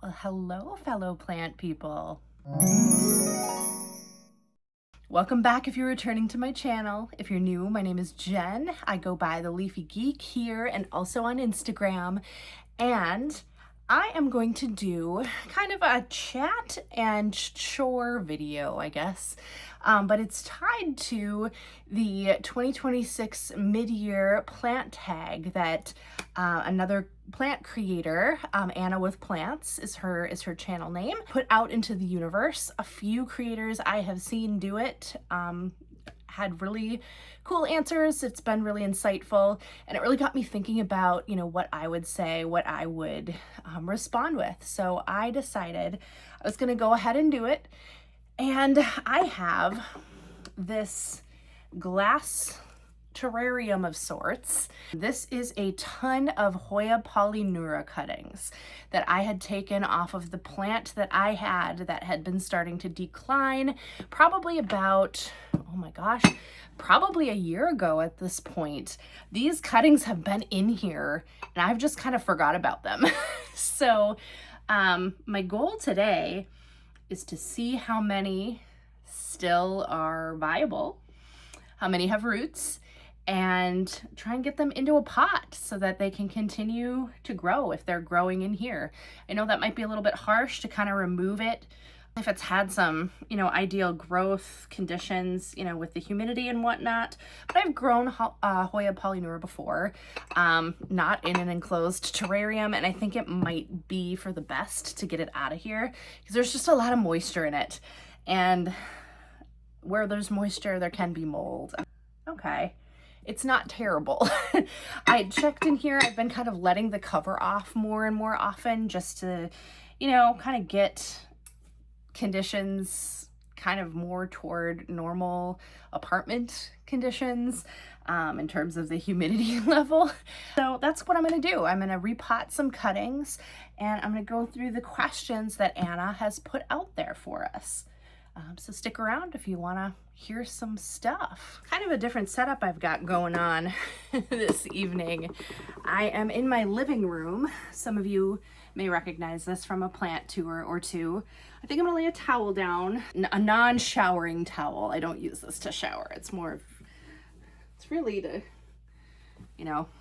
Well, hello, fellow plant people. Welcome back if you're returning to my channel. If you're new, my name is Jen. I go by the Leafy Geek here and also on Instagram. And I am going to do kind of a chat and chore video, I guess. But it's tied to the 2026 mid-year plant tag that another plant creator, Anna with Plants is her channel name, put out into the universe. A few creators I have seen do it had really cool answers. It's been really insightful, and it really got me thinking about, what I would say, what I would respond with. So I decided I was going to go ahead and do it. And I have this glass terrarium of sorts. This is a ton of Hoya polyneura cuttings that I had taken off of the plant that I had that had been starting to decline probably about, oh my gosh, probably a year ago at this point. These cuttings have been in here and I've just kind of forgot about them. So my goal today is to see how many still are viable, how many have roots, and try and get them into a pot so that they can continue to grow if they're growing in here. I know that might be a little bit harsh to kind of remove it if it's had some, ideal growth conditions, with the humidity and whatnot. But I've grown Hoya polyneura before, not in an enclosed terrarium, and I think it might be for the best to get it out of here because there's just a lot of moisture in it. And where there's moisture, there can be mold. Okay. It's not terrible. I checked in here. I've been kind of letting the cover off more and more often just to, kind of get conditions kind of more toward normal apartment conditions in terms of the humidity level. So that's what I'm going to do. I'm going to repot some cuttings and I'm going to go through the questions that Anna has put out there for us. So stick around if you want to hear some stuff. Kind of a different setup I've got going on this evening. I am in my living room. Some of you may recognize this from a plant tour or two. I think I'm gonna lay a towel down, a non-showering towel. I don't use this to shower. It's really to,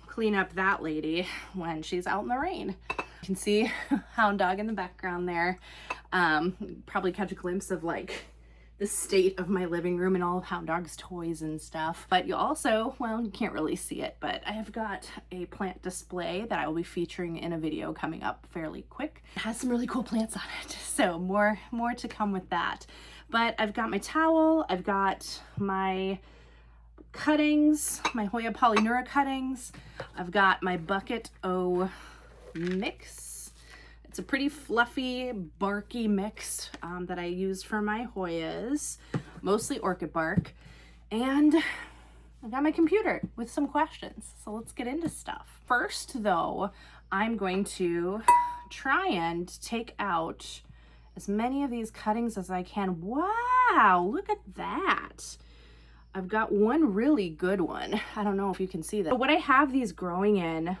clean up that lady when she's out in the rain. You can see hound dog in the background there. Probably catch a glimpse of the state of my living room and all of hound dog's toys and stuff. But you also, well, you can't really see it, but I have got a plant display that I will be featuring in a video coming up fairly quick. It has some really cool plants on it, so more to come with that. But I've got my towel, I've got my cuttings, my Hoya polyneura cuttings, I've got my bucket o mix. It's a pretty fluffy, barky mix that I use for my Hoyas, mostly orchid bark. And I've got my computer with some questions, so let's get into stuff. First, though, I'm going to try and take out as many of these cuttings as I can. Wow, look at that. I've got one really good one. I don't know if you can see that. But what I have these growing in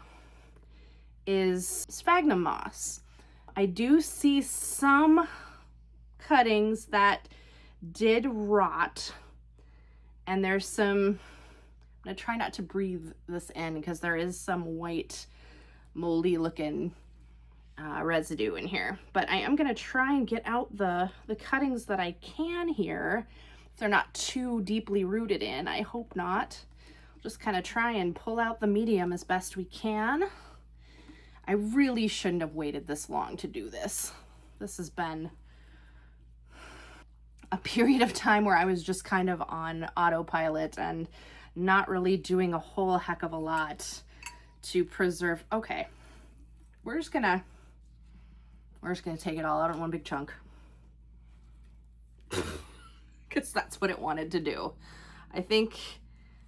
is sphagnum moss. I do see some cuttings that did rot, and there's some, I'm gonna try not to breathe this in because there is some white moldy looking residue in here, but I am gonna try and get out the cuttings that I can here. If they're not too deeply rooted in, I hope not. Just kind of try and pull out the medium as best we can. I really shouldn't have waited this long to do this. This has been a period of time where I was just kind of on autopilot and not really doing a whole heck of a lot to preserve. Okay, we're just gonna take it all out in one big chunk because that's what it wanted to do. I think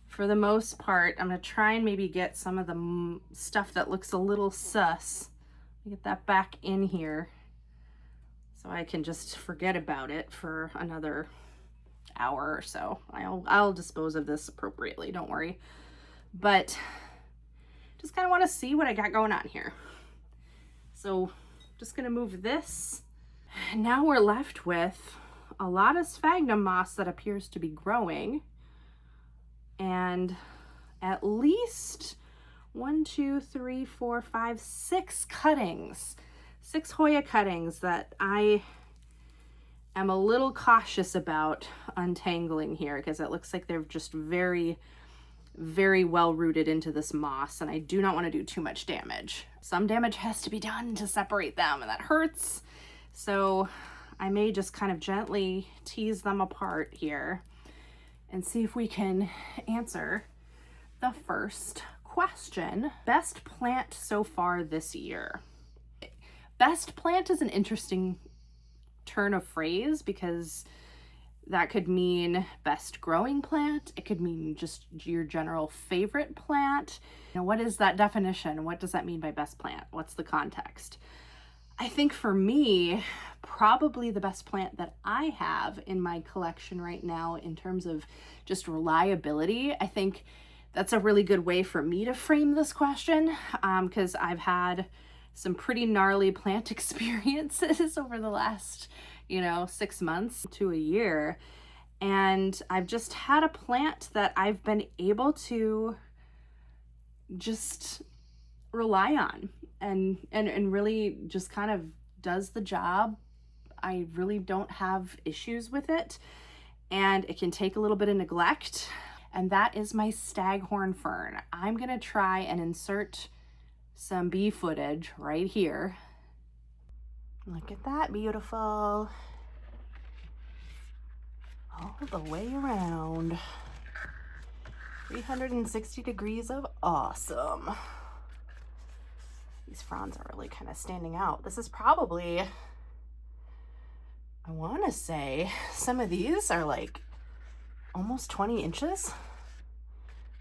for the most part, I'm gonna try and maybe get some of the stuff that looks a little sus. Get that back in here so I can just forget about it for another hour or so. I'll dispose of this appropriately, don't worry. But just kind of want to see what I got going on here. So just gonna move this. Now we're left with a lot of sphagnum moss that appears to be growing, and at least 1, 2, 3, 4, 5, 6 cuttings, 6 Hoya cuttings that I am a little cautious about untangling here, because it looks like they're just very, very well rooted into this moss, and I do not want to do too much damage. Some damage has to be done to separate them, and that hurts. So I may just kind of gently tease them apart here and see if we can answer the first question. Best plant so far this year. Best plant is an interesting turn of phrase, because that could mean best growing plant. It could mean just your general favorite plant. You know, what is that definition? What does that mean by best plant? What's the context? I think for me, probably the best plant that I have in my collection right now in terms of just reliability, I think that's a really good way for me to frame this question, because I've had some pretty gnarly plant experiences over the last, 6 months to a year. And I've just had a plant that I've been able to just rely on and really just kind of does the job. I really don't have issues with it, and it can take a little bit of neglect, and that is my staghorn fern. I'm gonna try and insert some bee footage right here. Look at that, beautiful. All the way around. 360 degrees of awesome. These fronds are really kind of standing out. This is probably, I want to say, some of these are like almost 20 inches.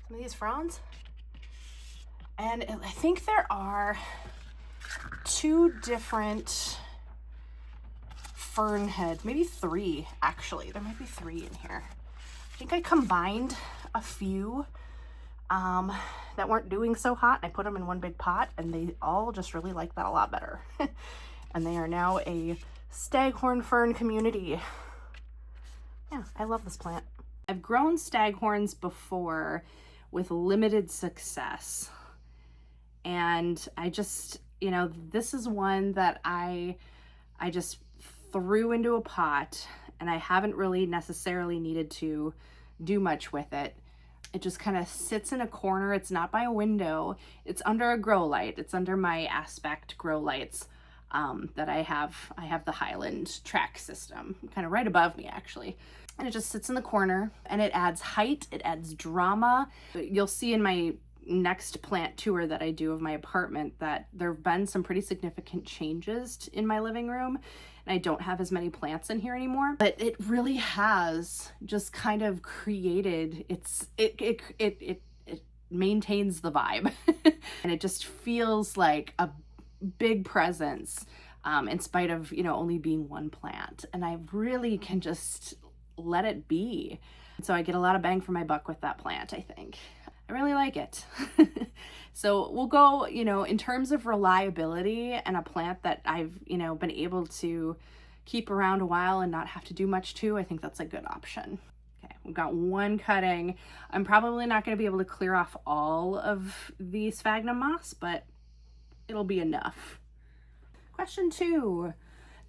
Some of these fronds. And I think there are 2 different fern heads, maybe 3 actually. There might be 3 in here. I think I combined a few that weren't doing so hot. I put them in one big pot, and they all just really like that a lot better. And they are now a staghorn fern community. Yeah, I love this plant. I've grown staghorns before with limited success. And I just, this is one that I just threw into a pot, and I haven't really necessarily needed to do much with it. It just kind of sits in a corner. It's not by a window. It's under a grow light. It's under my Aspect grow lights that I have. I have the Highland track system kind of right above me, actually. And it just sits in the corner, and it adds height. It adds drama. You'll see in my next plant tour that I do of my apartment that there have been some pretty significant changes in my living room, and I don't have as many plants in here anymore, but it really has just kind of created it maintains the vibe. And it just feels like a big presence in spite of only being one plant, and I really can just let it be. So I get a lot of bang for my buck with that plant. I think I really like it. So we'll go, in terms of reliability and a plant that I've, been able to keep around a while and not have to do much to, I think that's a good option. Okay, we've got 1 cutting. I'm probably not going to be able to clear off all of the sphagnum moss, but it'll be enough. Question 2,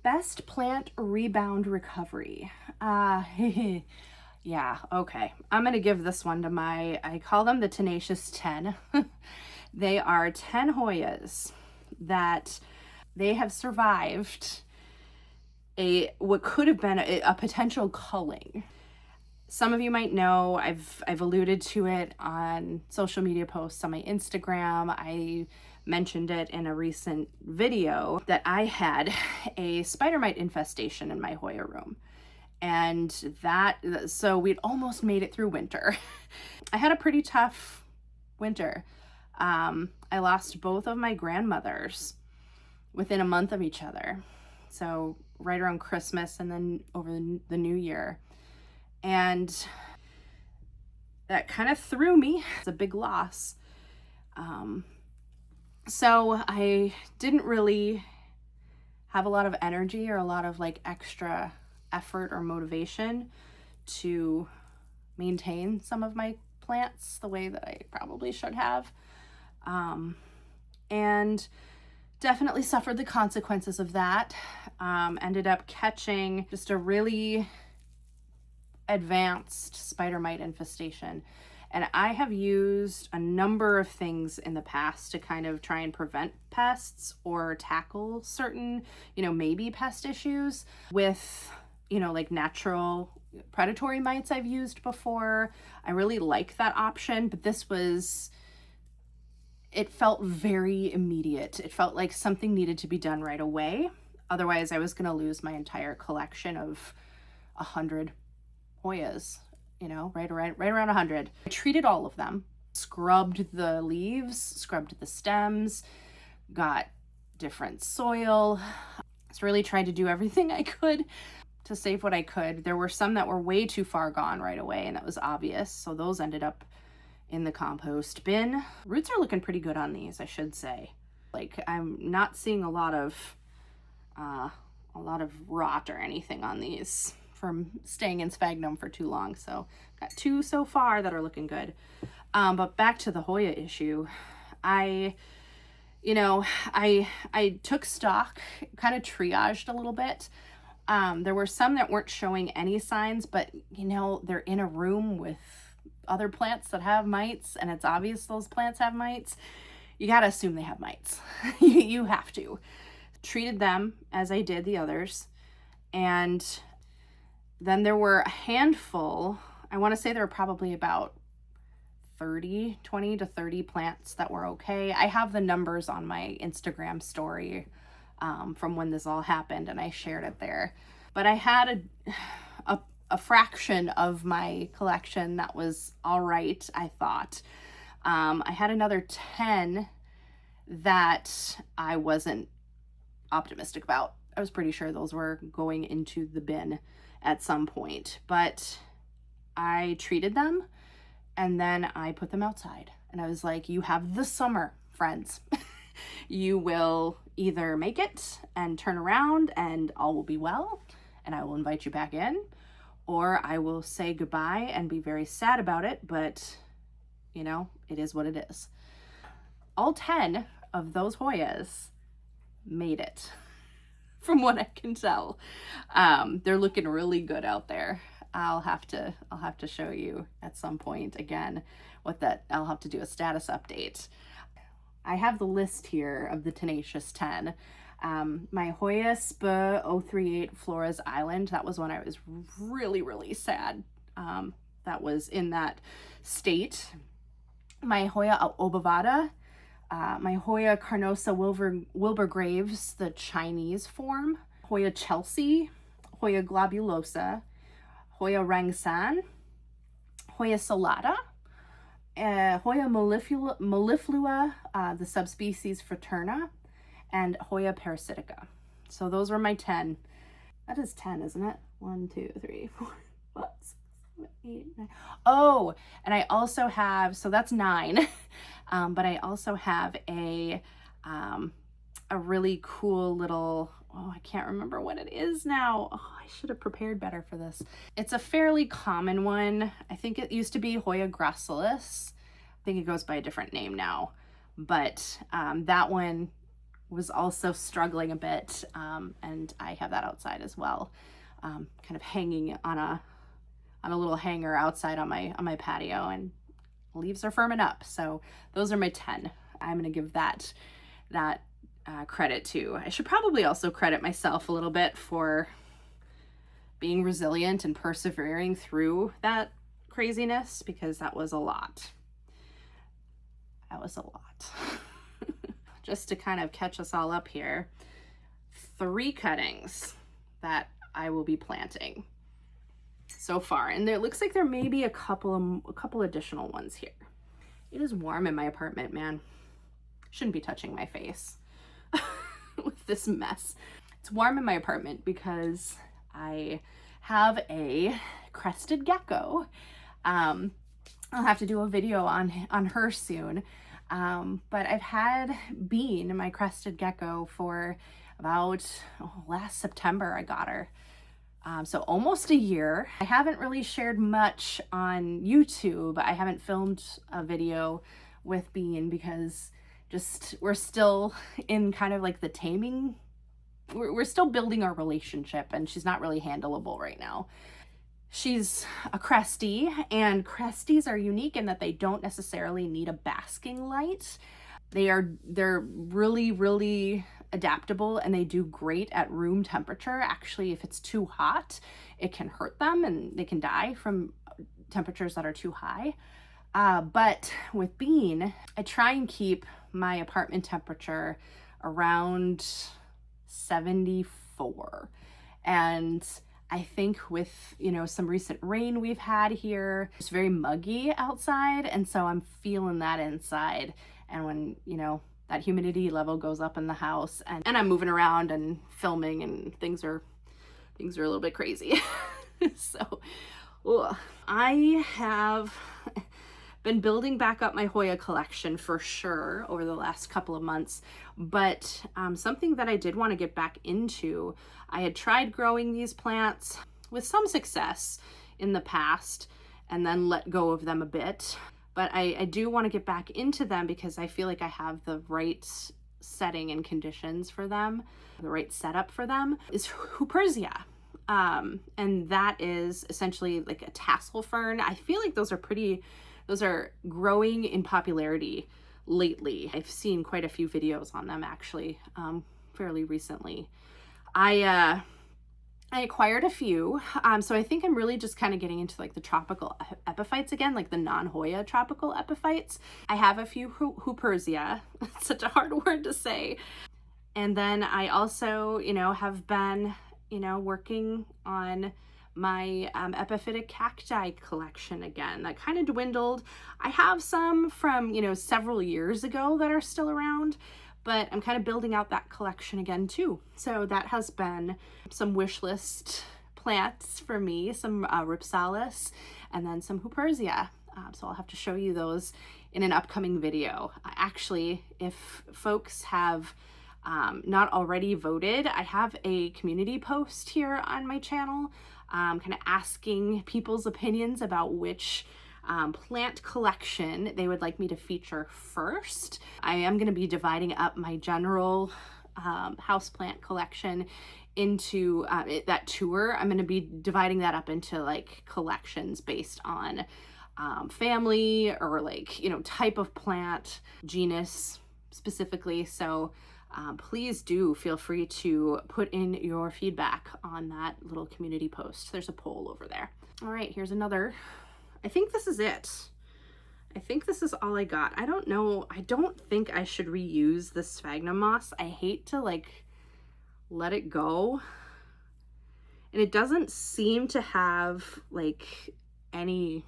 best plant rebound recovery. Yeah, okay. I'm going to give this one to I call them the Tenacious 10. They are 10 Hoyas that they have survived what could have been a potential culling. Some of you might know, I've alluded to it on social media posts on my Instagram. I mentioned it in a recent video that I had a spider mite infestation in my Hoya room. And so we'd almost made it through winter. I had a pretty tough winter. I lost both of my grandmothers within a month of each other. So right around Christmas and then over the New Year. And that kind of threw me. It's a big loss. So I didn't really have a lot of energy or a lot of like extra effort or motivation to maintain some of my plants the way that I probably should have. And definitely suffered the consequences of that. Ended up catching just a really advanced spider mite infestation. And I have used a number of things in the past to kind of try and prevent pests or tackle certain, maybe pest issues with, like natural predatory mites I've used before. I really like that option, but it felt very immediate. It felt like something needed to be done right away. Otherwise, I was going to lose my entire collection of 100 hoyas, right around 100. I treated all of them, scrubbed the leaves, scrubbed the stems, got different soil. Just really tried to do everything I could to save what I could. There were some that were way too far gone right away, and that was obvious. So those ended up in the compost bin. Roots are looking pretty good on these, I should say. Like, I'm not seeing a lot of rot or anything on these from staying in sphagnum for too long. So got 2 so far that are looking good. But back to the Hoya issue. I took stock, kind of triaged a little bit. There were some that weren't showing any signs, but they're in a room with other plants that have mites, and it's obvious those plants have mites. You gotta assume they have mites. You have to. Treated them as I did the others. And then there were a handful, I want to say there were probably about 20 to 30 plants that were okay. I have the numbers on my Instagram story from when this all happened, and I shared it there. But I had a fraction of my collection that was all right, I thought. I had another 10 that I wasn't optimistic about. I was pretty sure those were going into the bin at some point, but I treated them and then I put them outside, and I was like, you have the summer, friends. You will either make it and turn around and all will be well and I will invite you back in, or I will say goodbye and be very sad about it, but it is what it is. All 10 of those Hoyas made it, from what I can tell. They're looking really good out there. I'll have to show you at some point again I'll have to do a status update. I have the list here of the Tenacious 10. My Hoya Spa 038 Flora's Island, that was when I was really, really sad. That was in that state. My Hoya Obovada, my Hoya Carnosa Wilbur Graves, the Chinese form, Hoya Chelsea, Hoya Globulosa, Hoya Rangsan, Hoya Salata, Hoya melliflua, the subspecies Fraterna, and Hoya parasitica. So those were my 10. That is 10, isn't it? 1, 2, 3, 4, 5, 6, 7, 8, 9. Oh, and I also have, so that's 9. But I also have a really cool little, I can't remember what it is now. Oh, I should have prepared better for this. It's a fairly common one. I think it used to be Hoya gracilis. I think it goes by a different name now, but that one was also struggling a bit, and I have that outside as well, kind of hanging on a little hanger outside on my patio, and leaves are firming up. So those are my 10. I'm gonna give that credit to. I should probably also credit myself a little bit for being resilient and persevering through that craziness, because that was a lot. Just to kind of catch us all up here, 3 cuttings that I will be planting so far, and it looks like there may be a couple additional ones here. It is warm in my apartment, man. Shouldn't be touching my face with this mess. It's warm in my apartment because I have a crested gecko. I'll have to do a video on her soon. But I've had Bean, my crested gecko, for about last September I got her. So almost a year. I haven't really shared much on YouTube. I haven't filmed a video with Bean because just we're still in kind of like the taming. We're still building our relationship, and she's not really handleable right now. She's a crestie, and cresties are unique in that they don't necessarily need a basking light. They're really, really adaptable, and they do great at room temperature. Actually, if it's too hot, it can hurt them and they can die from temperatures that are too high. But with Bean, I try and keep my apartment temperature around 74. And I think with, some recent rain we've had here, it's very muggy outside. And so I'm feeling that inside. And when, that humidity level goes up in the house and I'm moving around and filming and things are a little bit crazy. So, I have been building back up my Hoya collection for sure over the last couple of months, but something that I did want to get back into, I had tried growing these plants with some success in the past and then let go of them a bit. But I do want to get back into them because I feel like I have the right setting and conditions for them, the right setup for them, is Huperzia. And that is essentially like a tassel fern. I feel like those are growing in popularity lately. I've seen quite a few videos on them actually, fairly recently. I acquired a few, so I think I'm really just kind of getting into like the tropical epiphytes again, like the non-Hoya tropical epiphytes. I have a few Huperzia. It's such a hard word to say. And then I also, have been, working on my epiphytic cacti collection again. That kind of dwindled. I have some from, several years ago that are still around, but I'm kind of building out that collection again too. So that has been some wish list plants for me, some Ripsalis, and then some Huperzia. So I'll have to show you those in an upcoming video. Actually, if folks have not already voted, I have a community post here on my channel, kind of asking people's opinions about which plant collection they would like me to feature first. I am going to be dividing up my general houseplant collection into that tour. I'm going to be dividing that up into like collections based on family or like, type of plant, genus specifically. So please do feel free to put in your feedback on that little community post. There's a poll over there. All right, here's another. I think this is it. I think this is all I got. I don't know. I don't think I should reuse the sphagnum moss. I hate to like let it go. And it doesn't seem to have like any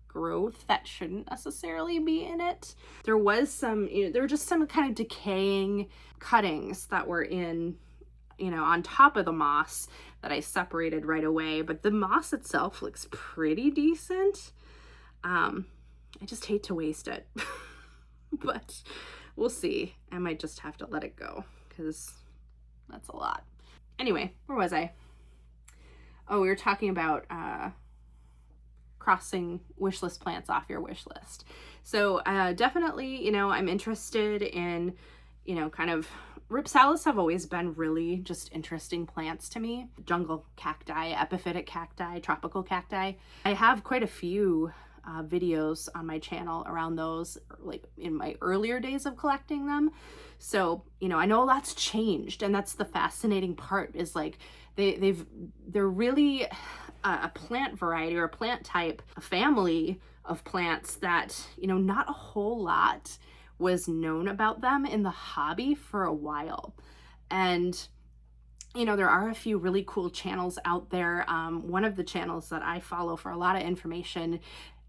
growth that shouldn't necessarily be in it. There was some, there were just some kind of decaying cuttings that were in, on top of the moss that I separated right away, but the moss itself looks pretty decent. I just hate to waste it, but we'll see. I might just have to let it go because that's a lot. Anyway, where was I? Oh, we were talking about crossing wish list plants off your wish list. So definitely, I'm interested in, kind of Ripsalis have always been really just interesting plants to me. Jungle cacti, epiphytic cacti, tropical cacti. I have quite a few videos on my channel around those, like in my earlier days of collecting them. So, I know a lot's changed, and that's the fascinating part is like they're really a plant variety or a plant type, a family of plants that, not a whole lot was known about them in the hobby for a while. And, there are a few really cool channels out there. One of the channels that I follow for a lot of information,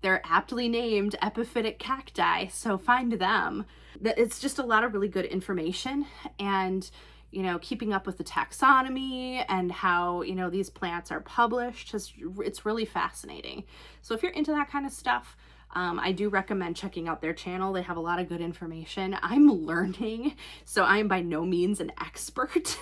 they're aptly named Epiphytic Cacti, so find them. It's just a lot of really good information and, keeping up with the taxonomy and how, these plants are published, it's really fascinating. So if you're into that kind of stuff, I do recommend checking out their channel. They have a lot of good information. I'm learning, so I am by no means an expert,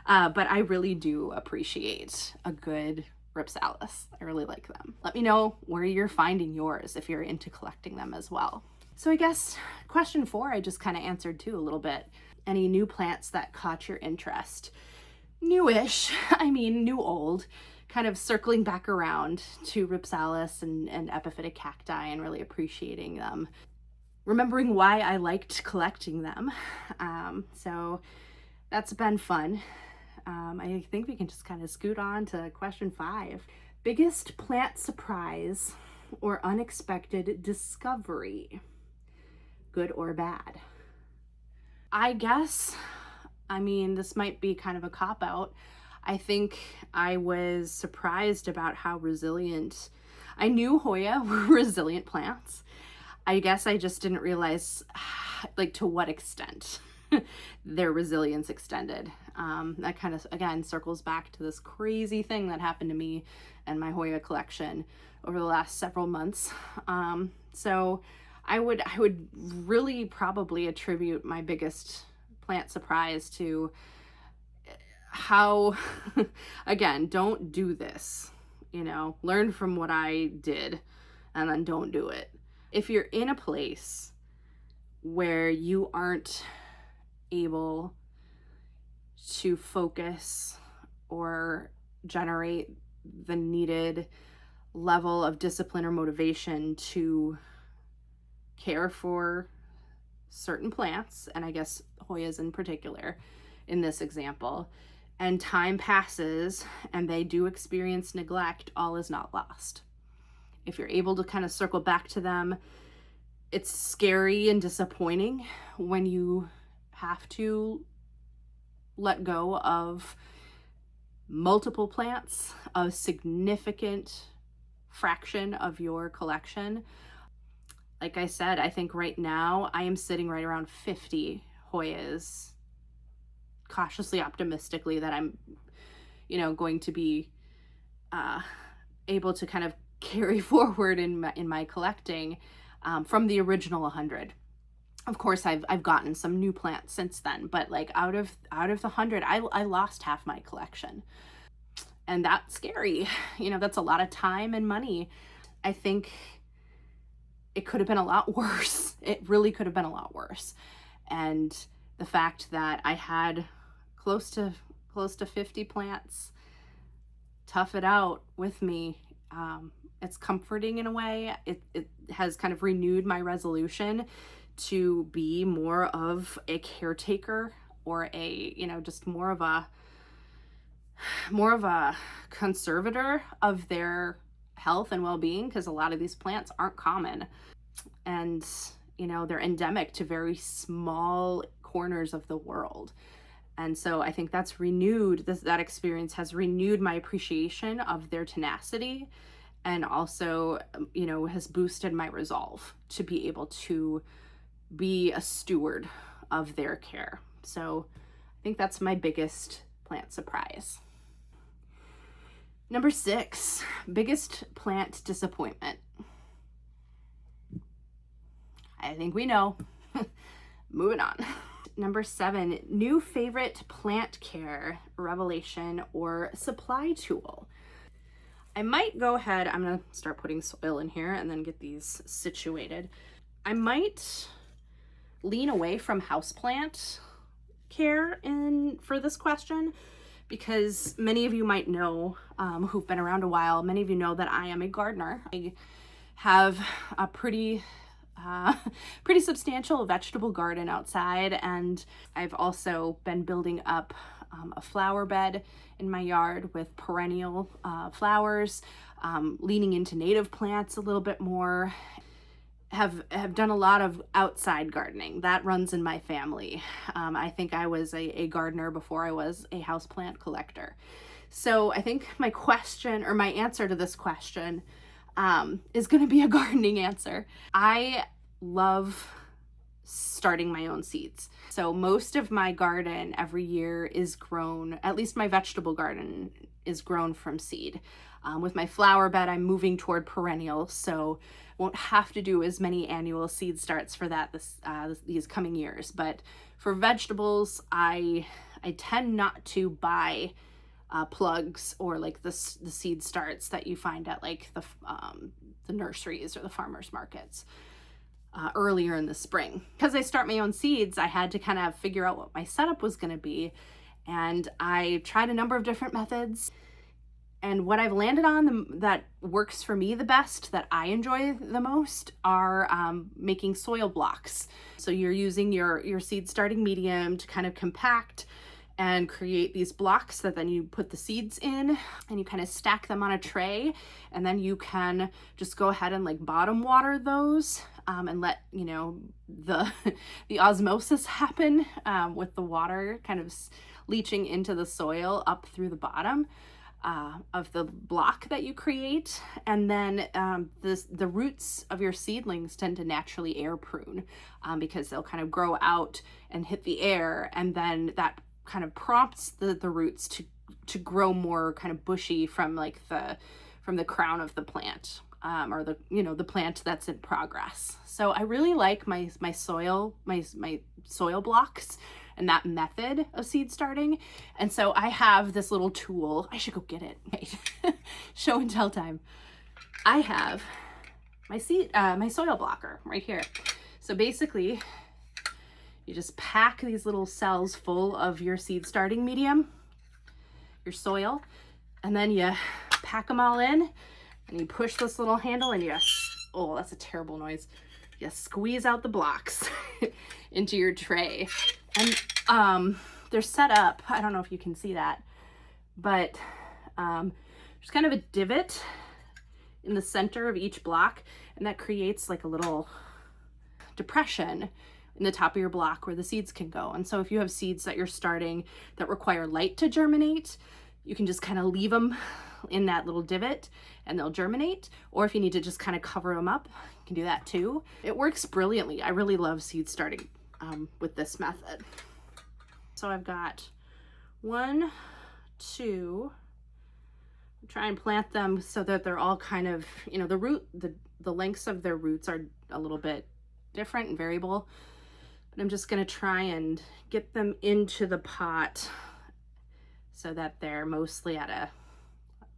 but I really do appreciate a good Ripsalis. I really like them. Let me know where you're finding yours if you're into collecting them as well. So I guess question 4, I just kind of answered too a little bit. Any new plants that caught your interest? Newish, I mean new old, kind of circling back around to Ripsalis and epiphytic cacti and really appreciating them. Remembering why I liked collecting them. So that's been fun. I think we can just kind of scoot on to question 5. Biggest plant surprise or unexpected discovery, good or bad? I guess, I mean, this might be kind of a cop-out. I think I was surprised about how resilient, I knew Hoya were resilient plants. I guess I just didn't realize like to what extent their resilience extended. That kind of, again, circles back to this crazy thing that happened to me and my Hoya collection over the last several months. So I would really probably attribute my biggest plant surprise to how, again, don't do this, you know, learn from what I did and then don't do it. If you're in a place where you aren't able to focus or generate the needed level of discipline or motivation to care for certain plants, and I guess Hoyas in particular in this example, and time passes and they do experience neglect, all is not lost. If you're able to kind of circle back to them, it's scary and disappointing when you have to let go of multiple plants, a significant fraction of your collection. Like I said, I think right now I am sitting right around 50 Hoyas, cautiously optimistically that I'm, you know, going to be able to kind of carry forward in my collecting from the original 100. Of course, I've gotten some new plants since then, but like out of the 100, I lost half my collection, and that's scary. You know, that's a lot of time and money. I think it could have been a lot worse. It really could have been a lot worse. And the fact that I had close to 50 plants tough it out with me, it's comforting in a way. It has kind of renewed my resolution to be more of a caretaker, or a, you know, just more of a conservator of their health and well-being, because a lot of these plants aren't common, and, you know, they're endemic to very small corners of the world. And so I think that's renewed, that experience has renewed my appreciation of their tenacity, and also, you know, has boosted my resolve to be able to be a steward of their care. So I think that's my biggest plant surprise. Number 6, biggest plant disappointment. I think we know. Moving on. Number 7, new favorite plant care revelation or supply tool. I might go ahead, I'm gonna start putting soil in here and then get these situated. I might lean away from houseplant care for this question, because many of you might know, who've been around a while, many of you know that I am a gardener. I have a pretty substantial vegetable garden outside, and I've also been building up a flower bed in my yard with perennial flowers, leaning into native plants a little bit more. Have done a lot of outside gardening. That runs in my family. I think I was a gardener before I was a houseplant collector. So I think my question, or my answer to this question, is going to be a gardening answer. I love starting my own seeds. So most of my garden every year is grown, at least my vegetable garden is grown from seed. With my flower bed, I'm moving toward perennial, so won't have to do as many annual seed starts for that these coming years. But for vegetables, I tend not to buy plugs or like the seed starts that you find at like the nurseries or the farmers markets earlier in the spring. Because I start my own seeds, I had to kind of figure out what my setup was going to be, and I tried a number of different methods. And what I've landed on that works for me the best, that I enjoy the most, are making soil blocks. So you're using your seed starting medium to kind of compact and create these blocks that then you put the seeds in, and you kind of stack them on a tray, and then you can just go ahead and like bottom water those and let, you know, the osmosis happen with the water kind of leaching into the soil up through the bottom of the block that you create. And then the roots of your seedlings tend to naturally air prune because they'll kind of grow out and hit the air, and then that kind of prompts the roots to grow more kind of bushy from like from the crown of the plant, or the plant that's in progress. So I really like my soil blocks and that method of seed starting. And so I have this little tool. I should go get it. Wait. Show and tell time. I have my soil blocker right here. So basically, you just pack these little cells full of your seed starting medium, your soil, and then you pack them all in, and you push this little handle, and oh, that's a terrible noise. You squeeze out the blocks into your tray. And they're set up, I don't know if you can see that, but there's kind of a divot in the center of each block, and that creates like a little depression in the top of your block where the seeds can go. And so if you have seeds that you're starting that require light to germinate, you can just kind of leave them in that little divot and they'll germinate. Or if you need to just kind of cover them up, you can do that too. It works brilliantly. I really love seed starting with this method. So I've got 1, 2, try and plant them so that they're all kind of, you know, the lengths of their roots are a little bit different and variable. But I'm just going to try and get them into the pot so that they're mostly at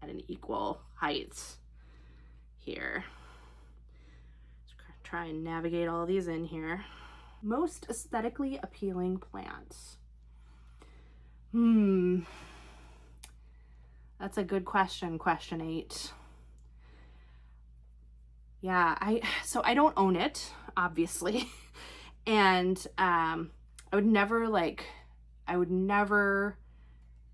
an equal height here. Just try and navigate all these in here. Most aesthetically appealing plants. That's a good question, question 8. Yeah, I don't own it, obviously. And I would never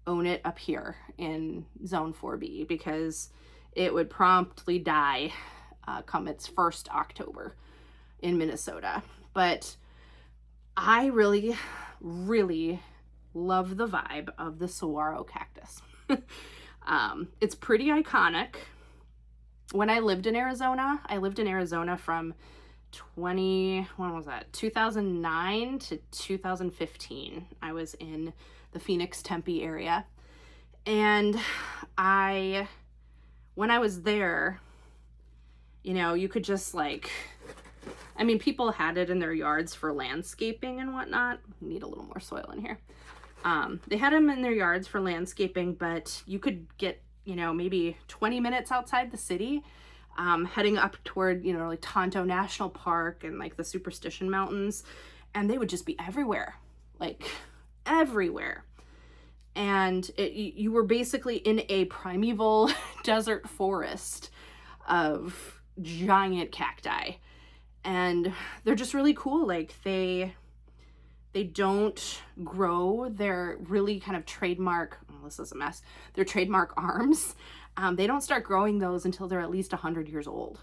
own it up here in zone 4B because it would promptly die come its first October in Minnesota. But I really, really love the vibe of the saguaro cactus. It's pretty iconic. When I lived in Arizona from 2009 to 2015. I was in the Phoenix, Tempe area. And when I was there, you know, you could just people had it in their yards for landscaping and whatnot. Need a little more soil in here. They had them in their yards for landscaping, but you could get, you know, maybe 20 minutes outside the city, heading up toward, you know, like Tonto National Park and like the Superstition Mountains, and they would just be everywhere, like everywhere. And you were basically in a primeval desert forest of giant cacti, and they're just really cool. Like they don't grow their really kind of trademark, oh, this is a mess, their trademark arms. They don't start growing those until they're at least 100 years old.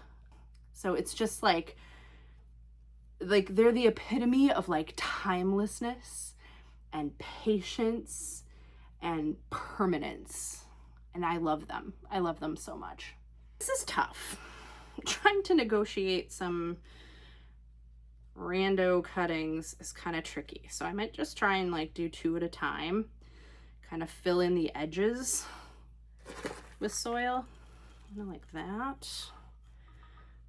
So it's just like they're the epitome of like timelessness and patience and permanence. And I love them. I love them so much. This is tough. I'm trying to negotiate some rando cuttings is kind of tricky. So I might just try and like do 2 at a time, kind of fill in the edges with soil, like that.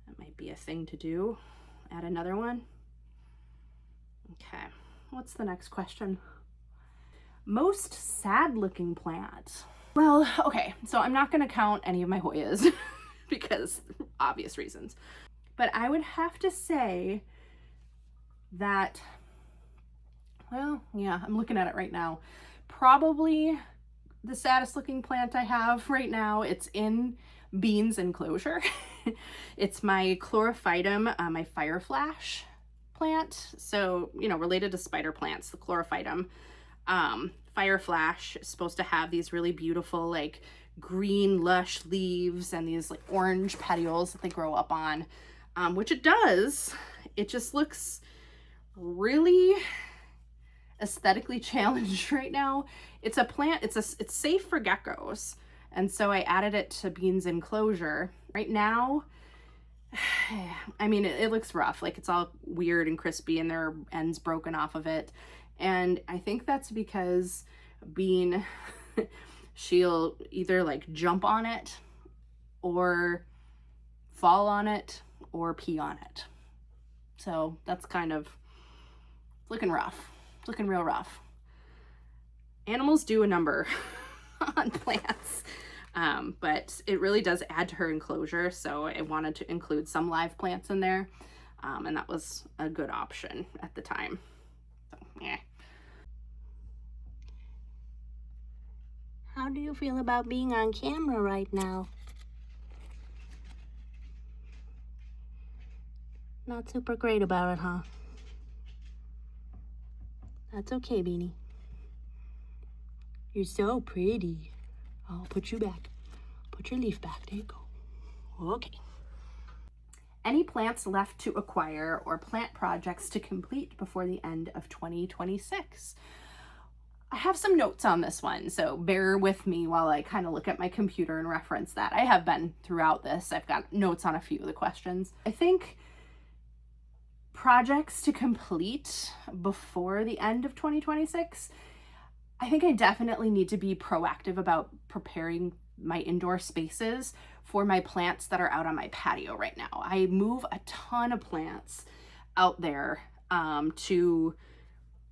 That might be a thing to do. Add another one. Okay, what's the next question? Most sad looking plant. Well, okay, so I'm not gonna count any of my hoyas because obvious reasons. But I would have to say that, well, yeah, I'm looking at it right now. Probably the saddest looking plant I have right now, it's in beans enclosure. It's my chlorophytum, my fire flash plant. So, you know, related to spider plants, the chlorophytum. Fire flash is supposed to have these really beautiful, like green, lush leaves and these like orange petioles that they grow up on, which it does. It just looks really aesthetically challenged right now. It's a plant, it's safe for geckos. And so I added it to beans enclosure. Right now, I mean, it looks rough. Like it's all weird and crispy and there are ends broken off of it. And I think that's because Bean, she'll either like jump on it or fall on it or pee on it. So that's kind of looking rough. It's looking real rough. Animals do a number on plants, but it really does add to her enclosure. So I wanted to include some live plants in there, and that was a good option at the time. So, yeah. How do you feel about being on camera right now? Not super great about it, huh? That's okay, Beanie. You're so pretty. I'll put you back. Put your leaf back. There you go. Okay. Any plants left to acquire or plant projects to complete before the end of 2026? I have some notes on this one, so bear with me while I kind of look at my computer and reference that. I have been throughout this. I've got notes on a few of the questions. I think projects to complete before the end of 2026, I think I definitely need to be proactive about preparing my indoor spaces for my plants that are out on my patio right now. I move a ton of plants out there to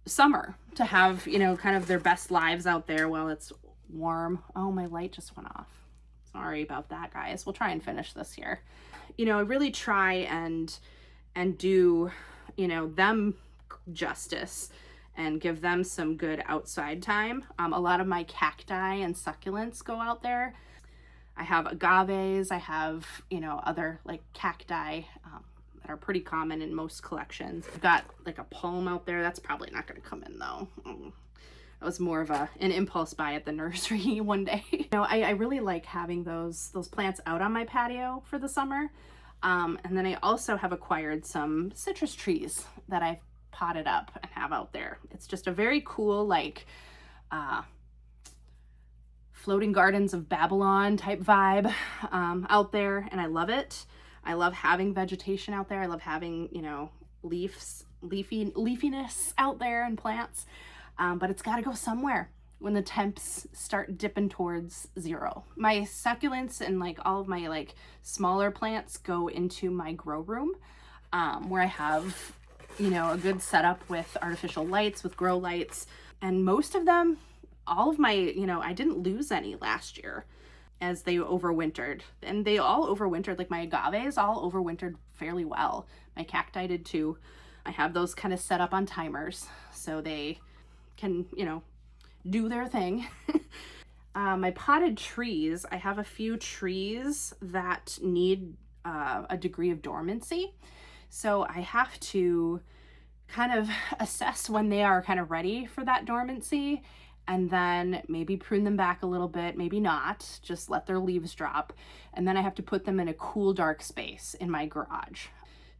summer to have, you know, kind of their best lives out there while it's warm. Oh, my light just went off. Sorry about that, guys. We'll try and finish this here. You know, I really try and do, you know, them justice and give them some good outside time. A lot of my cacti and succulents go out there. I have agaves, I have, you know, other like cacti that are pretty common in most collections. I've got like a palm out there. That's probably not going to come in though. That was more of an impulse buy at the nursery one day. You know, I really like having those plants out on my patio for the summer. And then I also have acquired some citrus trees that I've potted up and have out there. It's just a very cool, like, floating gardens of Babylon type vibe out there, and I love it. I love having vegetation out there. I love having, you know, leafiness out there and plants, but it's got to go somewhere when the temps start dipping towards 0. My succulents and like all of my like smaller plants go into my grow room, where I have, you know, a good setup with artificial lights, with grow lights, and most of them, all of my, you know, I didn't lose any last year as they overwintered, and they all overwintered. Like my agaves all overwintered fairly well. My cacti did too. I have those kind of set up on timers so they can, you know, do their thing. My potted trees, I have a few trees that need a degree of dormancy. So I have to kind of assess when they are kind of ready for that dormancy, and then maybe prune them back a little bit, maybe not, just let their leaves drop. And then I have to put them in a cool, dark space in my garage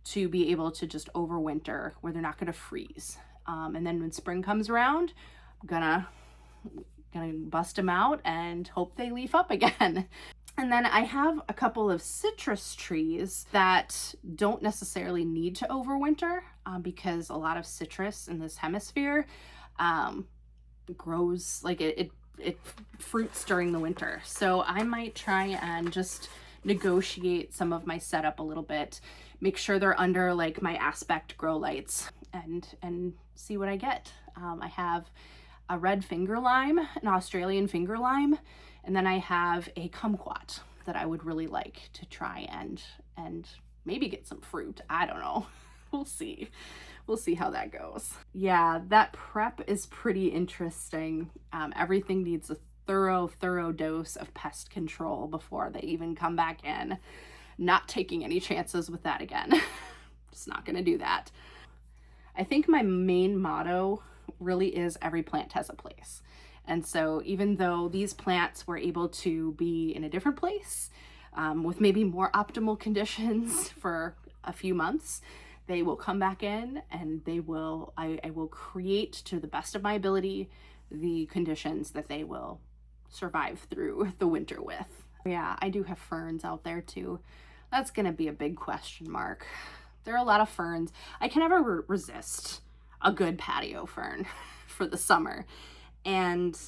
to be able to just overwinter where they're not gonna freeze. And then when spring comes around, I'm gonna bust them out and hope they leaf up again. And then I have a couple of citrus trees that don't necessarily need to overwinter because a lot of citrus in this hemisphere grows, like it it fruits during the winter. So I might try and just negotiate some of my setup a little bit, make sure they're under like my aspect grow lights, and see what I get. I have a red finger lime, an Australian finger lime, and then I have a kumquat that I would really like to try and maybe get some fruit. I don't know. We'll see. We'll see how that goes. Yeah, that prep is pretty interesting. Everything needs a thorough dose of pest control before they even come back in. Not taking any chances with that again. Just not gonna do that. I think my main motto really is every plant has a place. And so even though these plants were able to be in a different place, with maybe more optimal conditions for a few months, they will come back in and I will create to the best of my ability the conditions that they will survive through the winter with. Yeah, I do have ferns out there too. That's gonna be a big question mark. There are a lot of ferns. I can never resist a good patio fern for the summer. And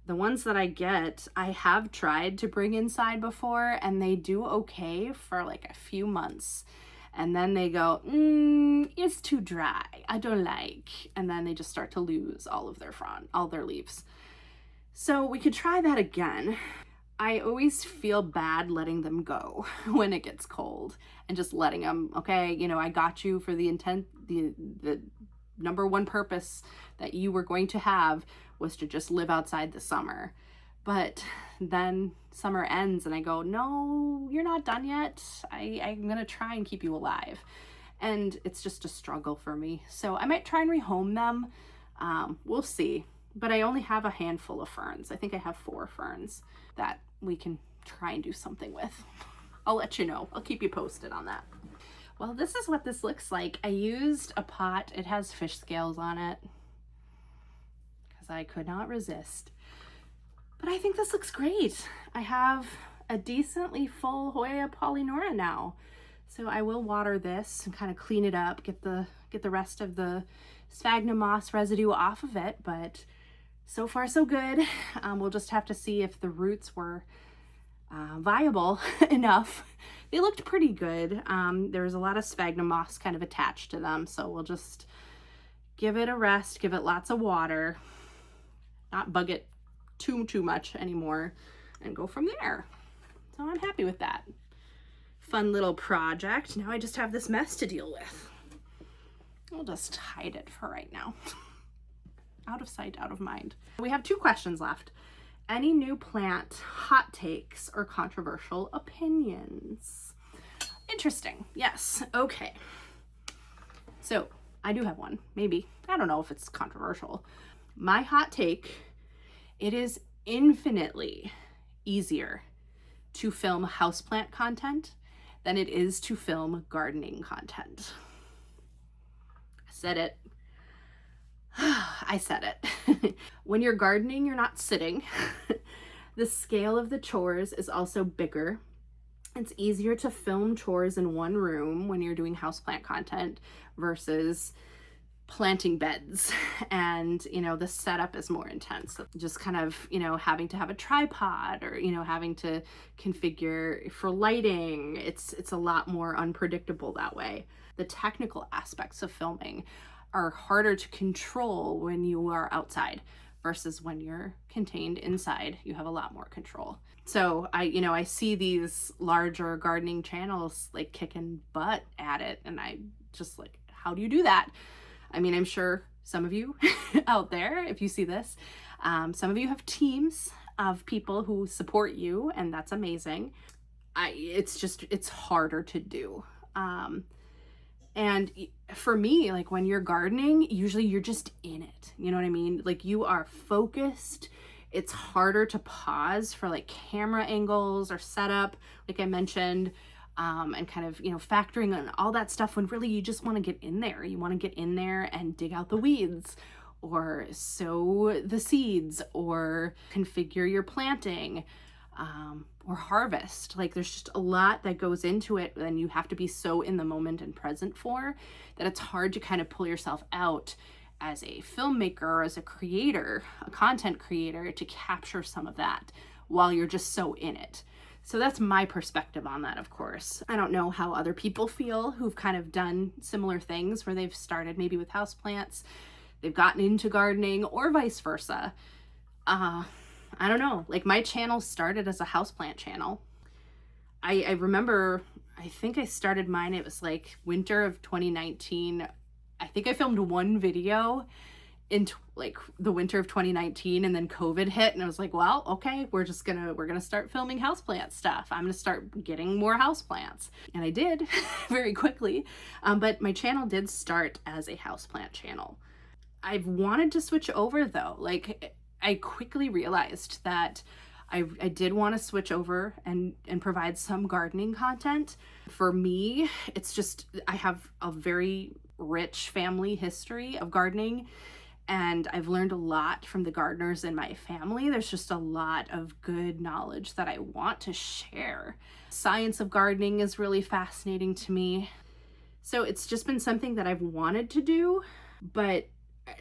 the ones that I get, I have tried to bring inside before, and they do okay for like a few months. And then they go, it's too dry, I don't like. And then they just start to lose all their leaves. So we could try that again. I always feel bad letting them go when it gets cold and just letting them, okay, you know, I got you for the intent, the number one purpose that you were going to have was to just live outside the summer. But then summer ends and I go, no, you're not done yet. I'm gonna try and keep you alive. And it's just a struggle for me. So I might try and rehome them. We'll see. But I only have a handful of ferns. I think I have 4 ferns that we can try and do something with. I'll let you know. I'll keep you posted on that. Well, this is what this looks like. I used a pot. It has fish scales on it because I could not resist. But I think this looks great. I have a decently full Hoya polyneura now. So I will water this and kind of clean it up, get the rest of the sphagnum moss residue off of it, but so far so good. We'll just have to see if the roots were viable enough. They looked pretty good. There was a lot of sphagnum moss kind of attached to them, so we'll just give it a rest, give it lots of water, not bug it too much anymore, and go from there. So I'm happy with that. Fun little project. Now I just have this mess to deal with. I'll just hide it for right now. Out of sight, out of mind. We have 2 questions left. Any new plant hot takes or controversial opinions? Interesting. Yes. Okay. So I do have one. Maybe. I don't know if it's controversial. My hot take, it is infinitely easier to film houseplant content than it is to film gardening content. I said it. I said it. When you're gardening, you're not sitting. The scale of the chores is also bigger. It's easier to film chores in one room when you're doing houseplant content versus planting beds, and you know, the setup is more intense. Just kind of, you know, having to have a tripod, or you know, having to configure for lighting. It's a lot more unpredictable that way. The technical aspects of filming are harder to control when you are outside versus when you're contained inside. You have a lot more control. So I see these larger gardening channels like kicking butt at it, and I just like, how do you do that? I mean, I'm sure some of you out there, if you see this, some of you have teams of people who support you, and that's amazing. It's harder to do. And for me, like when you're gardening, usually you're just in it. You know what I mean? Like you are focused. It's harder to pause for like camera angles or setup, like I mentioned. And kind of, you know, factoring on all that stuff when really you just want to get in there. You want to get in there and dig out the weeds, or sow the seeds, or configure your planting, or harvest. Like there's just a lot that goes into it, and you have to be so in the moment and present for that it's hard to kind of pull yourself out as a filmmaker or as a creator, a content creator, to capture some of that while you're just so in it. So that's my perspective on that, of course. I don't know how other people feel who've kind of done similar things where they've started maybe with houseplants, they've gotten into gardening, or vice versa. I don't know. Like, my channel started as a houseplant channel. I remember, I think I started mine, it was like winter of 2019. I think I filmed one video in like the winter of 2019, and then COVID hit, and I was like, well, okay, we're gonna start filming houseplant stuff. I'm gonna start getting more houseplants. And I did very quickly. But my channel did start as a houseplant channel. I've wanted to switch over though. Like, I quickly realized that I did want to switch over and provide some gardening content. For me, it's just, I have a very rich family history of gardening, and I've learned a lot from the gardeners in my family. There's just a lot of good knowledge that I want to share. Science of gardening is really fascinating to me. So it's just been something that I've wanted to do, but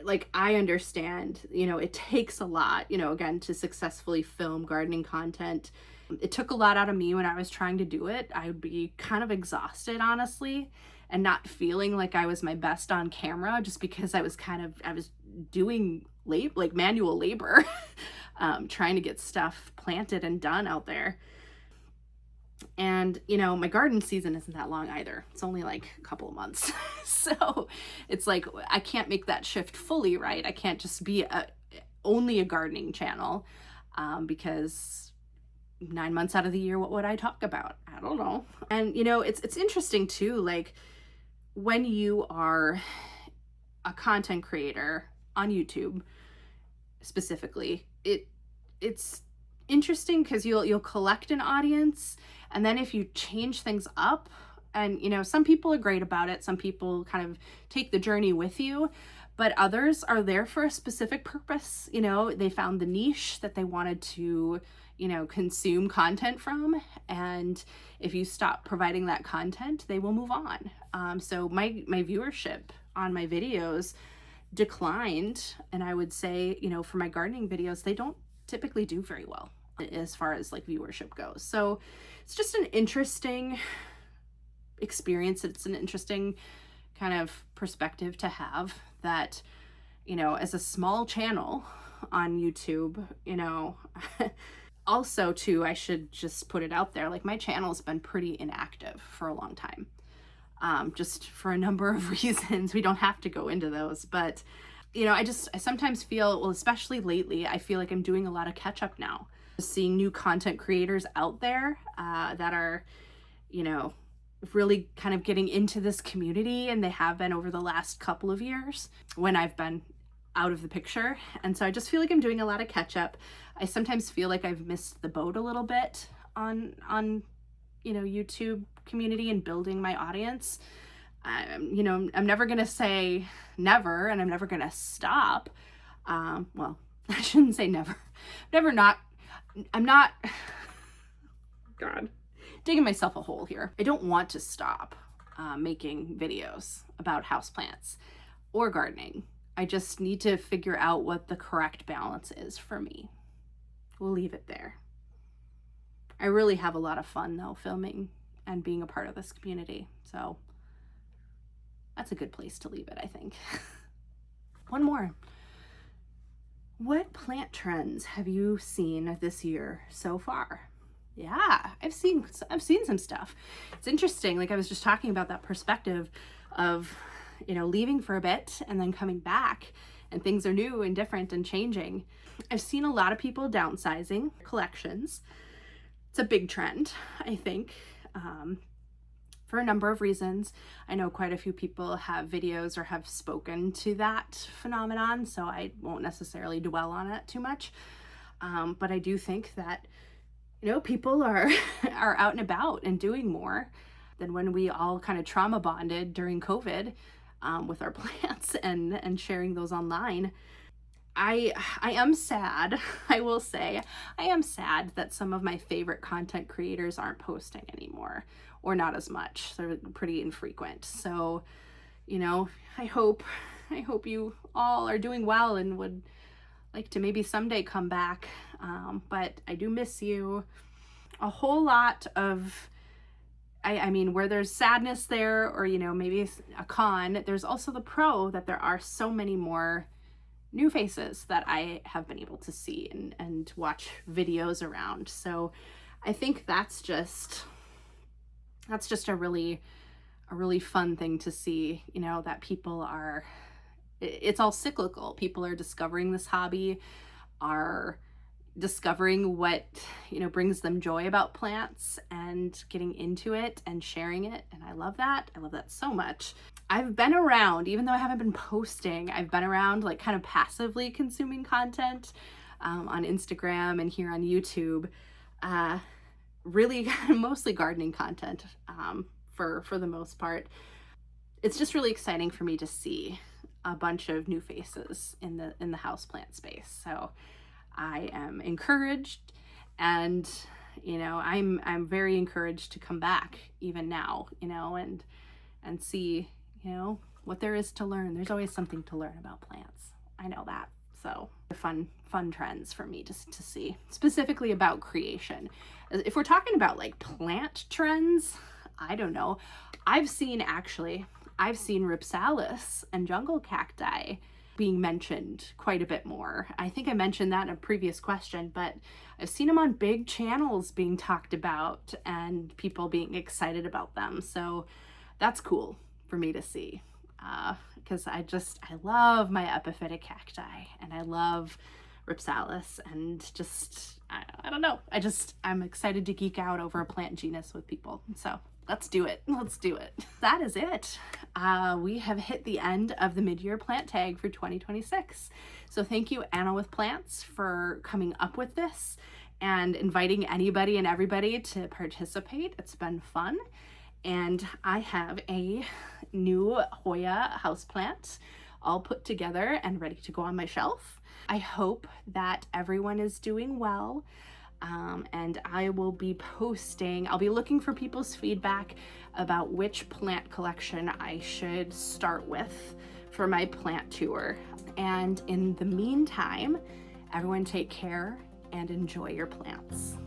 like, I understand, it takes a lot, again, to successfully film gardening content. It took a lot out of me when I was trying to do it. I would be kind of exhausted, honestly, and not feeling like I was my best on camera, just because I was doing like manual labor, trying to get stuff planted and done out there. And, my garden season isn't that long either. It's only like a couple of months. So it's like, I can't make that shift fully, right? I can't just be only a gardening channel, because 9 months out of the year, what would I talk about? I don't know. And, it's interesting too, like, when you are a content creator on YouTube specifically, it's interesting because you'll collect an audience, and then if you change things up, and some people are great about it, some people kind of take the journey with you, but others are there for a specific purpose. They found the niche that they wanted to consume content from, and if you stop providing that content, they will move on. So my viewership on my videos declined, and I would say, for my gardening videos, they don't typically do very well as far as like viewership goes. So it's just an interesting experience. It's an interesting kind of perspective to have, that, as a small channel on YouTube, also too, I should just put it out there, like, my channel's been pretty inactive for a long time, just for a number of reasons. We don't have to go into those, but I sometimes feel, well, especially lately, I feel like I'm doing a lot of catch up now. Seeing new content creators out there that are, really kind of getting into this community, and they have been over the last couple of years when I've been out of the picture. And so I just feel like I'm doing a lot of catch up. I sometimes feel like I've missed the boat a little bit on YouTube community and building my audience. I'm never going to say never, and I'm never going to stop. Well, I shouldn't say never. I'm not, God, digging myself a hole here. I don't want to stop making videos about houseplants or gardening. I just need to figure out what the correct balance is for me. We'll leave it there. I really have a lot of fun though, filming and being a part of this community. So that's a good place to leave it, I think. One more. What plant trends have you seen this year so far? Yeah, I've seen some stuff. It's interesting. Like, I was just talking about that perspective of, leaving for a bit and then coming back, and things are new and different and changing. I've seen a lot of people downsizing collections. It's a big trend, I think, for a number of reasons. I know quite a few people have videos or have spoken to that phenomenon, so I won't necessarily dwell on it too much. But I do think that, people are out and about and doing more than when we all kind of trauma bonded during COVID with our plants and sharing those online. I am sad, I will say, I am sad that some of my favorite content creators aren't posting anymore, or not as much. They're pretty infrequent. So, I hope I hope you all are doing well and would like to maybe someday come back. But I do miss you. A whole lot of, I mean, where there's sadness there, or, you know, maybe a con, there's also the pro that there are so many more new faces that I have been able to see and watch videos around. So I think that's just a really fun thing to see, you know, that people are, it's all cyclical. People are discovering this hobby, are discovering what, you know, brings them joy about plants and getting into it and sharing it. And I love that. I love that so much. I've been around, even though I haven't been posting, I've been around like kind of passively consuming content on Instagram and here on YouTube, really mostly gardening content for the most part. It's just really exciting for me to see a bunch of new faces in the houseplant space. So I am encouraged, and, you know, I'm very encouraged to come back even now, you know, and see, you know, what there is to learn. There's always something to learn about plants. I know that. So fun trends for me just to see, specifically about creation. If we're talking about like plant trends, I don't know. I've seen ripsalis and jungle cacti being mentioned quite a bit more. I think I mentioned that in a previous question, but I've seen them on big channels being talked about and people being excited about them. So that's cool for me to see, because I love my epiphytic cacti, and I love ripsalis, and just, I don't know. I'm excited to geek out over a plant genus with people. So let's do it. Let's do it. That is it. We have hit the end of the mid-year plant tag for 2026. So thank you, Anna with Plants, for coming up with this and inviting anybody and everybody to participate. It's been fun. And I have a new Hoya houseplant all put together and ready to go on my shelf. I hope that everyone is doing well. And I will be posting, I'll be looking for people's feedback about which plant collection I should start with for my plant tour. And in the meantime, everyone take care and enjoy your plants.